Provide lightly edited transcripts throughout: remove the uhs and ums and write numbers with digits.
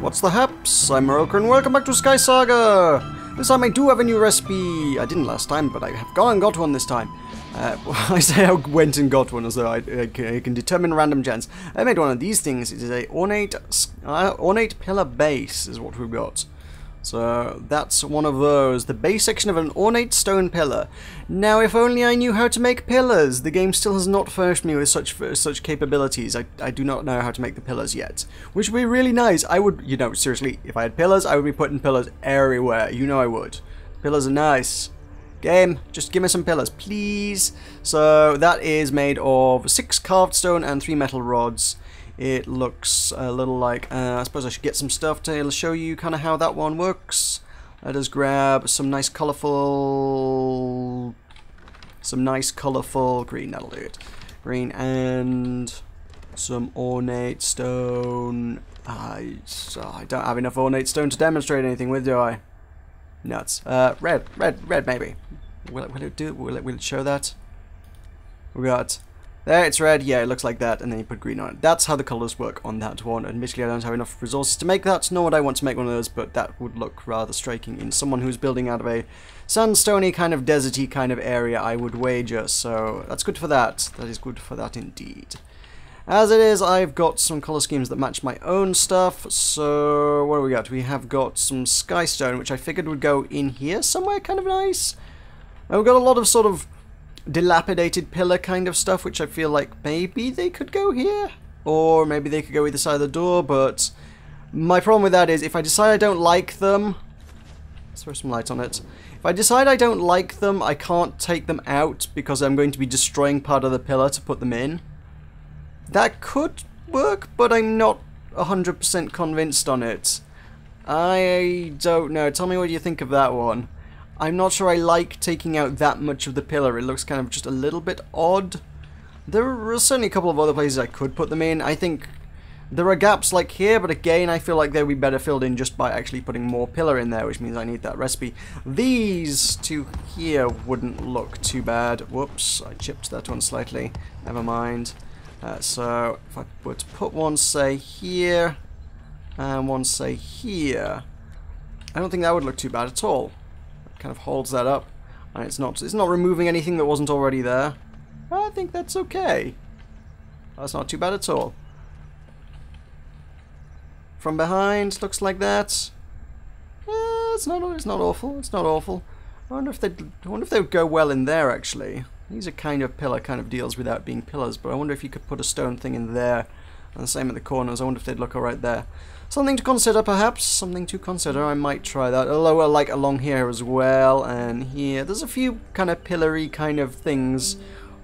What's the haps? I'm Meroka and welcome back to SkySaga! This time I do have a new recipe. I didn't last time, but I have gone and got one this time. I say I went and got one as though I can determine random chance. I made one of these things. It is a ornate pillar base is what we've got. So that's one of those. The base section of an ornate stone pillar. Now, if only I knew how to make pillars. The game still has not furnished me with such capabilities. I do not know how to make the pillars yet. Which would be really nice. I would, you know, seriously, if I had pillars, I would be putting pillars everywhere. You know I would. Pillars are nice. Game, just give me some pillars, please. So that is made of 6 carved stone and 3 metal rods. It looks a little like, I suppose I should get some stuff to show you kind of how that one works. Let us grab some nice colourful green, that'll do it. Green and some ornate stone. I don't have enough ornate stone to demonstrate anything with, do I? Nuts. Red maybe. Will it show that? We got... There, it's red. Yeah, it looks like that, and then you put green on it. That's how the colours work on that one. Admittedly, I don't have enough resources to make that, nor would I want to make one of those, but that would look rather striking in someone who's building out of a sandstony kind of deserty kind of area, I would wager. So that's good for that. That is good for that indeed. As it is, I've got some colour schemes that match my own stuff. So what do we got? We have got some sky stone, which I figured would go in here somewhere, kind of nice. And we've got a lot of sort of dilapidated pillar kind of stuff, which I feel like maybe they could go here, or maybe they could go either side of the door, but my problem with that is if I decide I don't like them, let's throw some light on it, if I decide I don't like them, I can't take them out because I'm going to be destroying part of the pillar to put them in. That could work, but I'm not 100% convinced on it. I don't know, tell me what you think of that one. I'm not sure I like taking out that much of the pillar. It looks kind of just a little bit odd. There are certainly a couple of other places I could put them in. I think there are gaps like here, but again, I feel like they'd be better filled in just by actually putting more pillar in there, which means I need that recipe. These two here wouldn't look too bad. Whoops, I chipped that one slightly. Never mind. So if I were to put one, say, here, and one, say, here, I don't think that would look too bad at all. Kind of holds that up, and it's not removing anything that wasn't already there. I think that's okay. That's not too bad at all. From behind, looks like that. It's not awful. It's not awful. I wonder if they would go well in there. Actually, these are kind of pillar kind of deals without being pillars. But I wonder if you could put a stone thing in there, and the same at the corners. I wonder if they'd look alright there. Something to consider, perhaps. Something to consider. I might try that. Although, like along here as well, and here, there's a few kind of pillar-y kind of things.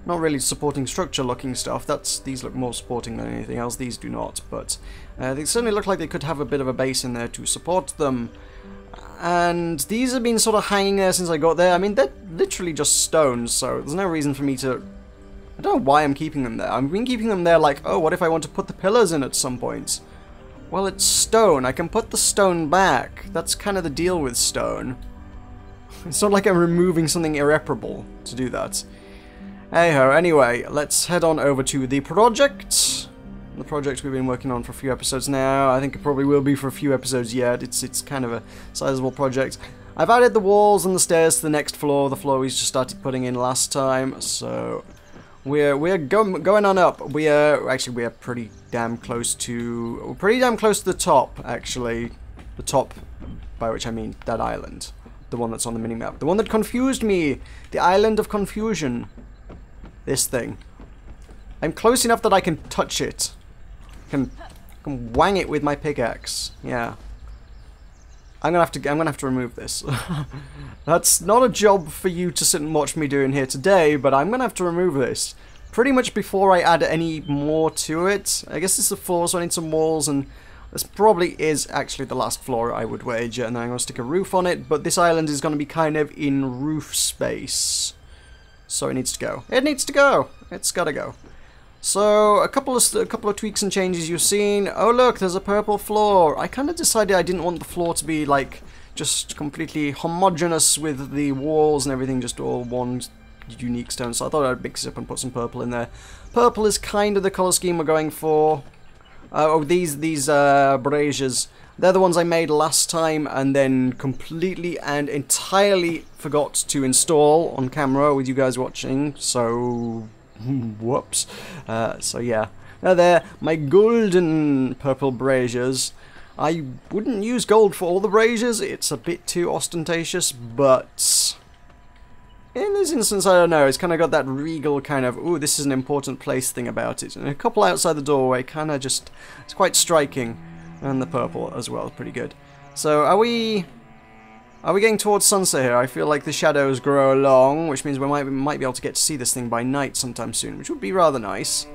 Not really supporting structure-looking stuff. These look more supporting than anything else. These do not, but they certainly look like they could have a bit of a base in there to support them. And these have been sort of hanging there since I got there. I mean, they're literally just stones, so there's no reason for me to... I don't know why I'm keeping them there. I've been keeping them there like, oh, what if I want to put the pillars in at some point? Well, it's stone. I can put the stone back. That's kind of the deal with stone. It's not like I'm removing something irreparable to do that. Hey-ho, anyway, let's head on over to the project. The project we've been working on for a few episodes now. I think it probably will be for a few episodes yet. It's kind of a sizable project. I've added the walls and the stairs to the next floor. The floor we just started putting in last time, so... We're going on up. We are pretty damn close to the top, actually. The top, by which I mean that island, the one that's on the minimap, the one that confused me, the island of confusion. This thing. I'm close enough that I can touch it. I can wang it with my pickaxe. Yeah. I'm gonna have to remove this. That's not a job for you to sit and watch me doing here today, but I'm gonna have to remove this pretty much before I add any more to it. I guess it's the floor, so I need some walls, and this probably is actually the last floor, I would wager, and then I'm gonna stick a roof on it. But this island is gonna be kind of in roof space, so it needs to go. It needs to go. It's gotta go. So, a couple of tweaks and changes you've seen. Oh look, there's a purple floor. I kind of decided I didn't want the floor to be like just completely homogeneous with the walls and everything, just all one unique stone. So I thought I'd mix it up and put some purple in there. Purple is kind of the color scheme we're going for. Oh, these braziers. They're the ones I made last time and then completely and entirely forgot to install on camera with you guys watching. So, whoops. So yeah. Now they're my golden purple braziers. I wouldn't use gold for all the braziers. It's a bit too ostentatious, but in this instance, I don't know, it's kind of got that regal kind of, ooh, this is an important place thing about it. And a couple outside the doorway kind of just, it's quite striking. And the purple as well, pretty good. So, are we getting towards sunset here? I feel like the shadows grow along, which means we might be able to get to see this thing by night sometime soon, which would be rather nice.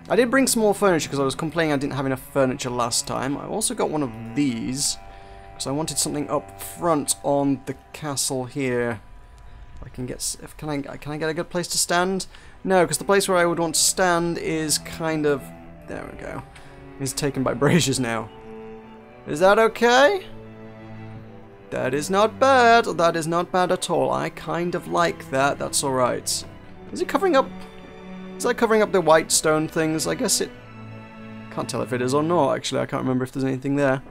I did bring some more furniture because I was complaining I didn't have enough furniture last time. I also got one of these, because I wanted something up front on the castle here. I can get, can I get a good place to stand? No, because the place where I would want to stand is kind of, there we go, is taken by braziers now. Is that okay? That is not bad. That is not bad at all. I kind of like that. That's alright. Is it covering up? Is that covering up the white stone things? I guess it... Can't tell if it is or not, actually. I can't remember if there's anything there.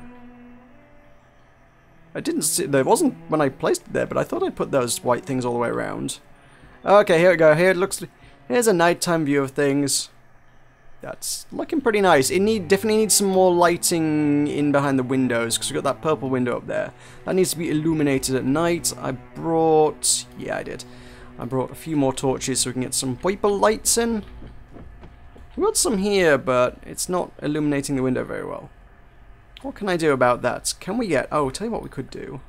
I didn't see... There wasn't when I placed it there, but I thought I'd put those white things all the way around. Okay, here we go. Here it looks... Here's a nighttime view of things. That's looking pretty nice. It definitely needs some more lighting in behind the windows, because we've got that purple window up there. That needs to be illuminated at night. I brought... Yeah, I did. I brought a few more torches so we can get some wiper lights in. We've got some here, but it's not illuminating the window very well. What can I do about that? Can we get... Oh, tell you what we could do.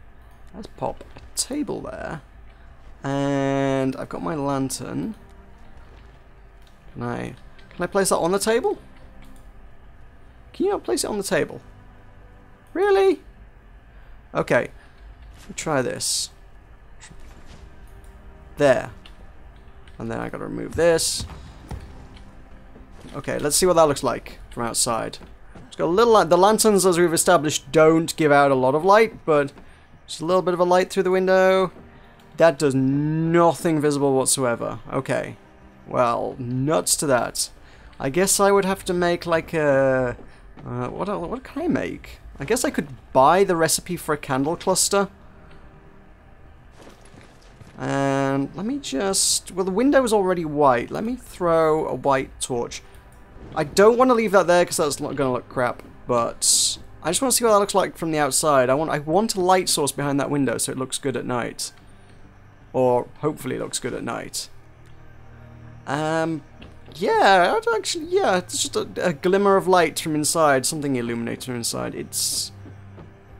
Let's pop a table there. And I've got my lantern. Can I place that on the table? Can you not place it on the table? Really? Okay. Let me try this. There. And then I gotta remove this. Okay, let's see what that looks like from outside. It's got a little light. The lanterns, as we've established, don't give out a lot of light, but just a little bit of a light through the window. That does nothing visible whatsoever. Okay. Well, nuts to that. I guess I would have to make like a... what can I make? I guess I could buy the recipe for a candle cluster. And let me just... Well, the window is already white. Let me throw a white torch. I don't want to leave that there because that's not going to look crap. But I just want to see what that looks like from the outside. I want a light source behind that window so it looks good at night. Or hopefully it looks good at night. Yeah, actually, yeah, it's just a glimmer of light from inside, something illuminated from inside. It's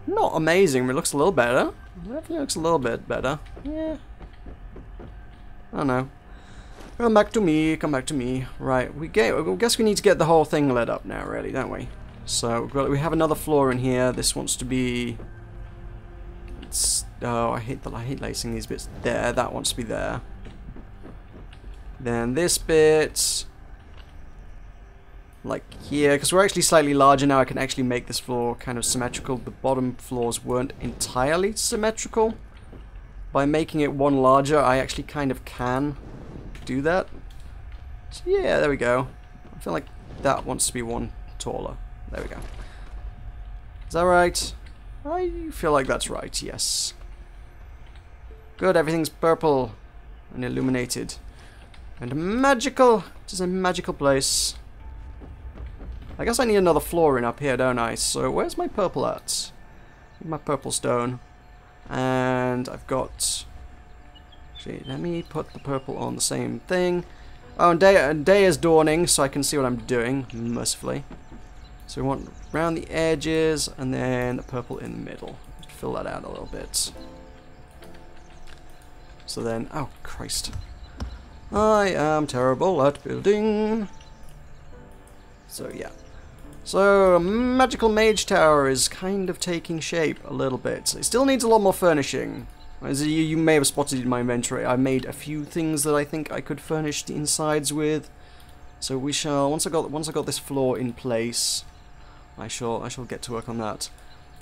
not amazing, but it looks a little better. It definitely looks a little bit better. Yeah. I don't know. Come back to me, come back to me. Right, I guess we need to get the whole thing lit up now, really, don't we? So, we have another floor in here. This wants to be... Oh, I hate lacing these bits there. That wants to be there. Then this bit, like here, because we're actually slightly larger now, I can actually make this floor kind of symmetrical. The bottom floors weren't entirely symmetrical. By making it one larger, I actually kind of can do that. So yeah, there we go. I feel like that wants to be one taller. There we go. Is that right? I feel like that's right, yes. Good, everything's purple and illuminated. And magical! It is a magical place. I guess I need another floor in up here, don't I? So where's my purple at? My purple stone. And I've got... Actually, let me put the purple on the same thing. Oh, and day is dawning, so I can see what I'm doing, mercifully. So we want around the edges, and then the purple in the middle. Just fill that out a little bit. So then... Oh, Christ. I am terrible at building. So yeah. So Magical Mage Tower is kind of taking shape a little bit. It still needs a lot more furnishing. As you may have spotted in my inventory, I made a few things that I think I could furnish the insides with. So we shall once I got this floor in place, I shall get to work on that.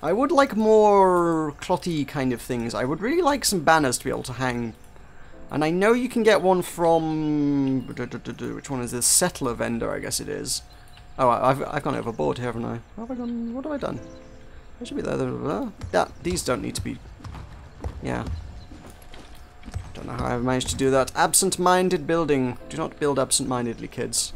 I would like more clothy kind of things. I would really like some banners to be able to hang. And I know you can get one from... Which one is this? Settler vendor, I guess it is. Oh, I've gone overboard here, haven't I? Have I gone? What have I done? I should be there. These don't need to be. Yeah. Don't know how I've managed to do that. Absent-minded building. Do not build absent-mindedly, kids.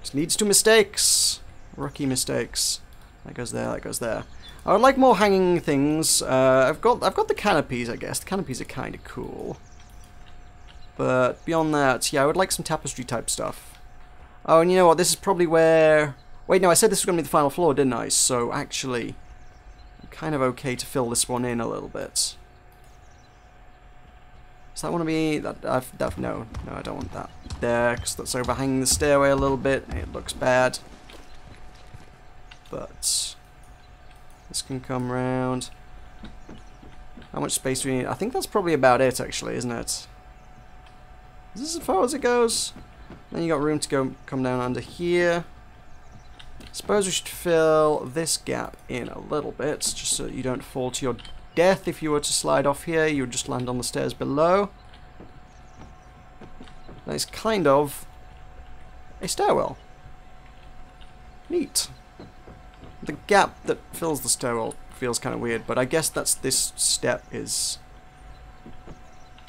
It leads to mistakes. Rookie mistakes. That goes there. That goes there. I would like more hanging things. I've got the canopies, I guess. The canopies are kind of cool. But beyond that, yeah, I would like some tapestry type stuff. Oh, and you know what? This is probably where... Wait, no, I said this was going to be the final floor, didn't I? So, actually, I'm kind of okay to fill this one in a little bit. Does that want to be... No, I don't want that there, because that's overhanging the stairway a little bit. It looks bad. But this can come round. How much space do we need? I think that's probably about it, actually, isn't it? Is this as far as it goes? Then you got room to come down under here. Suppose we should fill this gap in a little bit, just so that you don't fall to your death. If you were to slide off here, you would just land on the stairs below. That is kind of a stairwell. Neat. The gap that fills the stairwell feels kind of weird, but I guess that's this step is...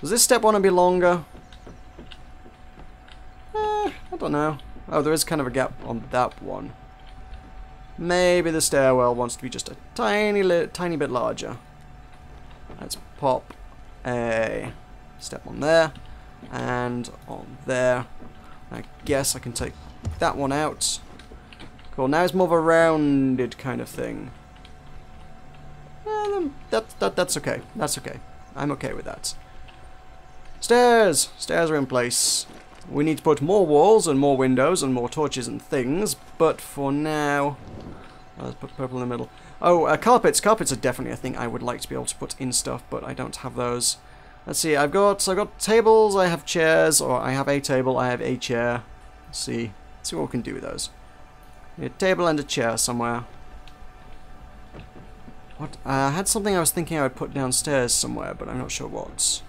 Does this step want to be longer? I don't know. Oh, there is kind of a gap on that one. Maybe the stairwell wants to be just a tiny bit larger. Let's pop a step on there and on there. I guess I can take that one out. Cool. Now it's more of a rounded kind of thing. That's okay. That's okay. I'm okay with that. Stairs! Stairs are in place. We need to put more walls and more windows and more torches and things, but for now... let's put purple in the middle. Oh, carpets. Carpets are definitely a thing I would like to be able to put in stuff, but I don't have those. Let's see, I've got tables, I have chairs, or I have a table, I have a chair. Let's see what we can do with those. A table and a chair somewhere. What? I had something I was thinking I would put downstairs somewhere, but I'm not sure what.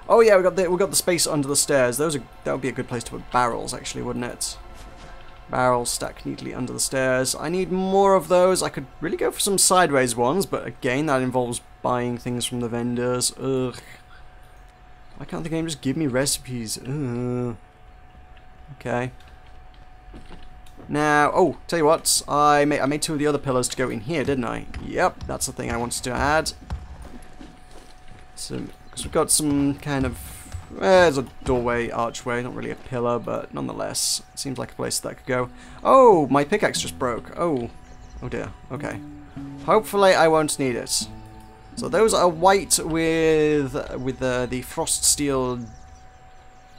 Oh yeah, we got the space under the stairs. That would be a good place to put barrels, actually, wouldn't it? Barrels stacked neatly under the stairs. I need more of those. I could really go for some sideways ones, but again, that involves buying things from the vendors. Ugh. Why can't the game just give me recipes? Ugh. Okay. Now, oh, tell you what, I made two of the other pillars to go in here, didn't I? Yep, that's the thing I wanted to add. So, because we've got some kind of... there's a doorway, archway, not really a pillar, but nonetheless, it seems like a place that could go. Oh, my pickaxe just broke. Oh dear, okay. Hopefully I won't need it. So those are white with the frost steel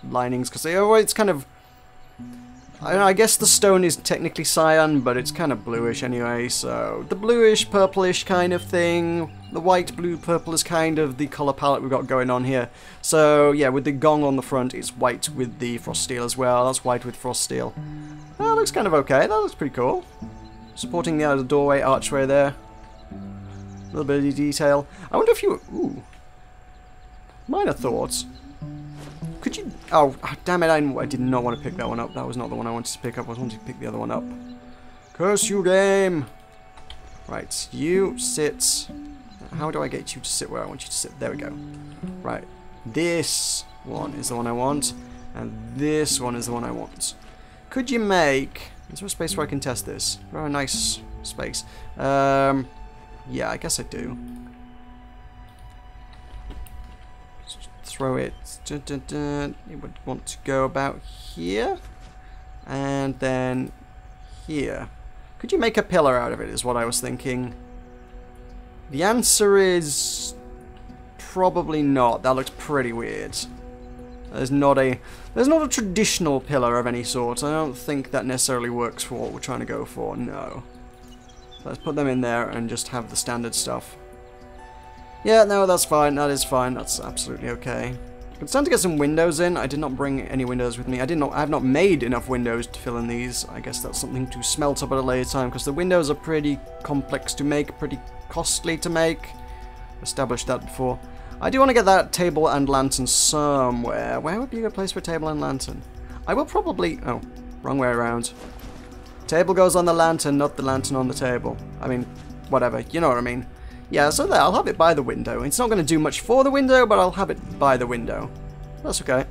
linings, because it's kind of... I guess the stone is technically cyan, but it's kind of bluish anyway, so the bluish, purplish kind of thing. The white, blue, purple is kind of the colour palette we've got going on here. So yeah, with the gong on the front, it's white with the frost steel as well. That's white with frost steel. That looks kind of okay. That looks pretty cool. Supporting the doorway, archway there. A little bit of detail. I wonder if you... Ooh. Minor thoughts. Could you... Oh, damn it, I did not want to pick that one up. That was not the one I wanted to pick up. I was wanting to pick the other one up. Curse you, game! Right, you sit... How do I get you to sit where I want you to sit? There we go. Right, this one is the one I want, and this one is the one I want. Could you make... Is there a space where I can test this? Very nice space. Yeah, I guess I do. Throw it. It would want to go about here, and then here. Could you make a pillar out of it, is what I was thinking. The answer is probably not. That looks pretty weird. There's not a traditional pillar of any sort. I don't think that necessarily works for what we're trying to go for. No. Let's put them in there and just have the standard stuff. Yeah, no, that's fine. That is fine. That's absolutely okay. It's time to get some windows in. I did not bring any windows with me. I have not made enough windows to fill in these. I guess that's something to smelt up at a later time, because the windows are pretty complex to make, pretty costly to make. Established that before. I do want to get that table and lantern somewhere. Where would be a good place for a table and lantern? I will probably... Oh, wrong way around. Table goes on the lantern, not the lantern on the table. I mean, whatever, you know what I mean. Yeah, so there, I'll have it by the window. It's not going to do much for the window, but I'll have it by the window. That's okay.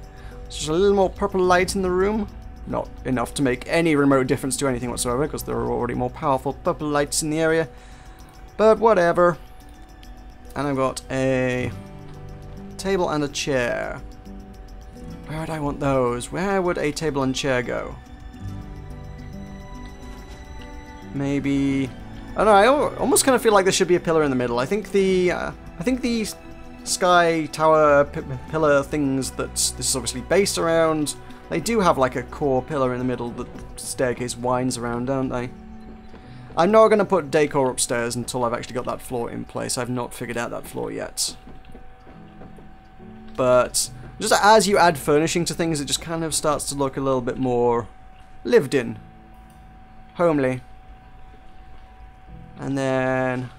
It's just a little more purple light in the room. Not enough to make any remote difference to anything whatsoever, because there are already more powerful purple lights in the area. But whatever. And I've got a table and a chair. Where would I want those? Where would a table and chair go? Maybe... I don't know, I almost kind of feel like there should be a pillar in the middle. I think the sky tower pillar things that this is obviously based around, they do have like a core pillar in the middle that the staircase winds around, don't they? I'm not going to put decor upstairs until I've actually got that floor in place. I've not figured out that floor yet. But just as you add furnishing to things, it just kind of starts to look a little bit more lived in. Homely. And then...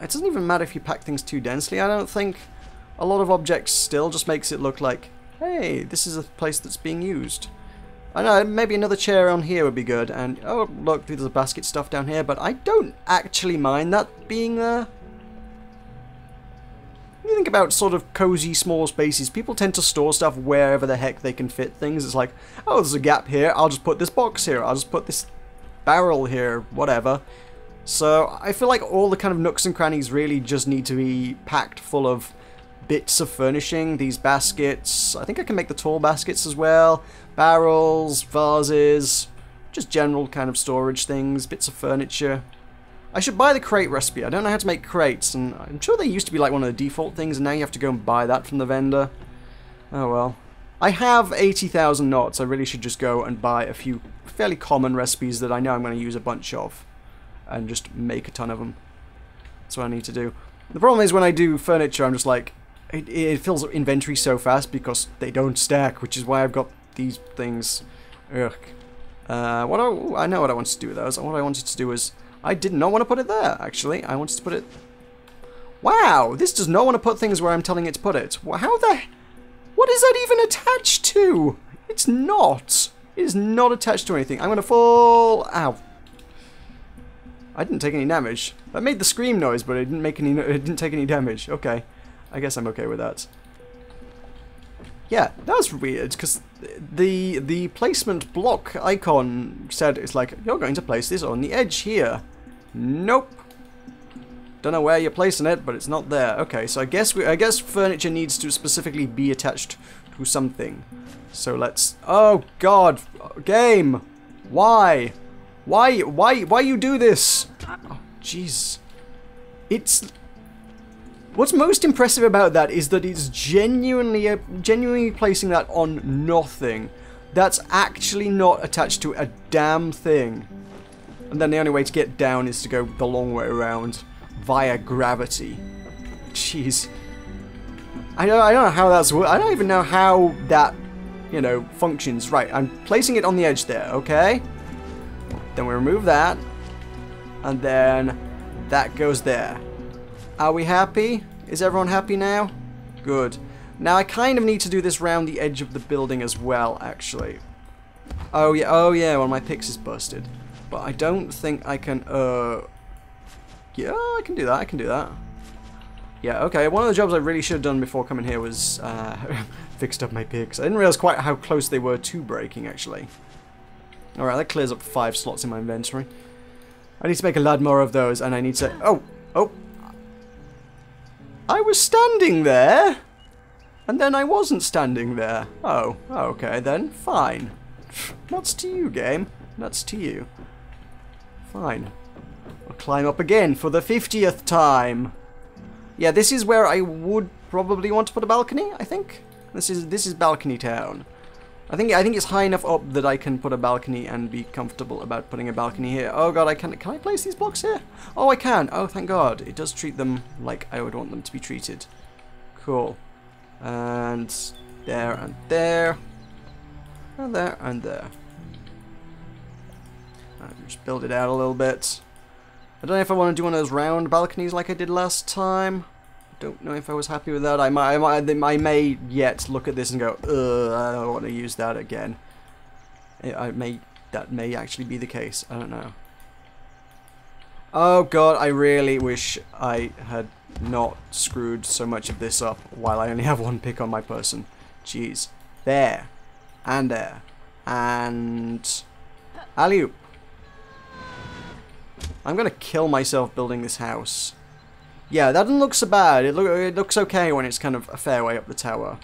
it doesn't even matter if you pack things too densely, I don't think. A lot of objects still just makes it look like, hey, this is a place that's being used. I know, maybe another chair on here would be good, and oh, look, there's a basket stuff down here, but I don't actually mind that being there. When you think about sort of cozy small spaces, people tend to store stuff wherever the heck they can fit things. It's like, oh, there's a gap here, I'll just put this box here, I'll just put this barrel here, whatever. So I feel like all the kind of nooks and crannies really just need to be packed full of bits of furnishing. These baskets, I think I can make the tall baskets as well. Barrels, vases, just general kind of storage things, bits of furniture. I should buy the crate recipe. I don't know how to make crates, and I'm sure they used to be like one of the default things, and now you have to go and buy that from the vendor. Oh well. I have 80,000 knots. I really should just go and buy a few fairly common recipes that I know I'm going to use a bunch of. And just make a ton of them. That's what I need to do. The problem is when I do furniture, I'm just like, it fills up inventory so fast because they don't stack, which is why I've got these things. Ugh. I know what I wanted to do with those. What I wanted to do is, I did not want to put it there, actually. I wanted to put it... Wow! This does not want to put things where I'm telling it to put it. How the... What is that even attached to? It's not. It is not attached to anything. I'm going to fall... Ow. I didn't take any damage. That made the scream noise, but it didn't take any damage. Okay. I guess I'm okay with that. Yeah, that was weird, because the placement block icon said it's like, you're going to place this on the edge here. Nope. Don't know where you're placing it, but it's not there. Okay, so I guess furniture needs to specifically be attached to something. So let's... Oh, God! Game! Why? Why you do this? Oh, jeez. It's... What's most impressive about that is that it's genuinely placing that on nothing. That's actually not attached to a damn thing. And then the only way to get down is to go the long way around via gravity. Jeez. I don't know how that's... I don't even know how that, you know, functions. Right, I'm placing it on the edge there, okay? Then we remove that, and then that goes there. Are we happy? Is everyone happy now? Good. Now I kind of need to do this round the edge of the building as well, actually. Oh yeah, well my picks is busted. But I don't think I can, yeah, I can do that, Yeah, okay, one of the jobs I really should have done before coming here was, fixed up my picks. I didn't realize quite how close they were to breaking, actually. Alright, that clears up 5 slots in my inventory. I need to make a lot more of those, and I need to... Oh! I was standing there! And then I wasn't standing there. Oh, okay then, fine. Nuts to you, game. Nuts to you. Fine. I'll climb up again for the 50th time. Yeah, this is where I would probably want to put a balcony, I think. This is balcony town. I think it's high enough up that I can put a balcony and be comfortable about putting a balcony here. Oh god, can I place these blocks here? Oh, I can. Oh, thank god. It does treat them like I would want them to be treated. Cool. And there and there. And there and there. I'll just build it out a little bit. I don't know if I want to do one of those round balconies like I did last time. Don't know if I was happy with that. I may yet look at this and go, ugh, I don't want to use that again. That that may actually be the case. I don't know. Oh god, I really wish I had not screwed so much of this up while I only have one pick on my person. Jeez. There. And there. And... alley-oop. I'm gonna kill myself building this house. Yeah, that doesn't look so bad. It looks okay when it's kind of a fair way up the tower.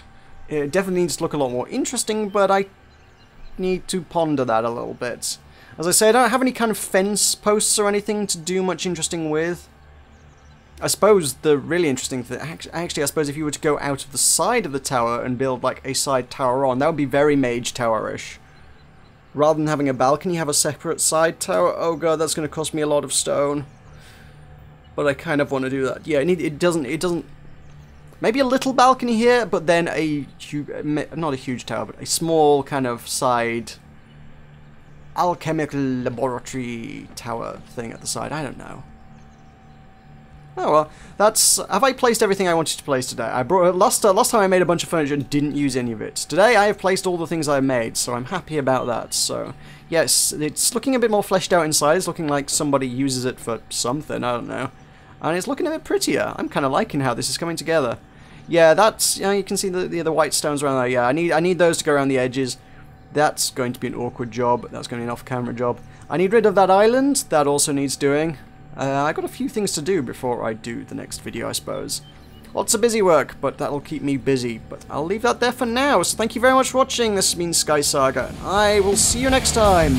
It definitely needs to look a lot more interesting, but I need to ponder that a little bit. As I say, I don't have any kind of fence posts or anything to do much interesting with. I suppose the really interesting thing... actually, I suppose if you were to go out of the side of the tower and build, like, a side tower on, that would be very Mage Tower-ish. Rather than having a balcony, have a separate side tower. Oh god, that's going to cost me a lot of stone. But I kind of want to do that. Yeah, it doesn't... maybe a little balcony here, but then a not a huge tower, but a small kind of side alchemical laboratory tower thing at the side. I don't know. Oh well, that's... have I placed everything I wanted to place today? I brought last time I made a bunch of furniture and didn't use any of it. Today I have placed all the things I made, so I'm happy about that. So yes, it's looking a bit more fleshed out inside. It's looking like somebody uses it for something. I don't know, and it's looking a bit prettier. I'm kind of liking how this is coming together. Yeah, that's, you know, you can see the white stones around there. Yeah, I need those to go around the edges. That's going to be an awkward job. That's going to be an off-camera job. I need rid of that island. That also needs doing. I got a few things to do before I do the next video, I suppose. Lots of busy work, but that'll keep me busy. But I'll leave that there for now. So thank you very much for watching. This has been SkySaga, and I will see you next time.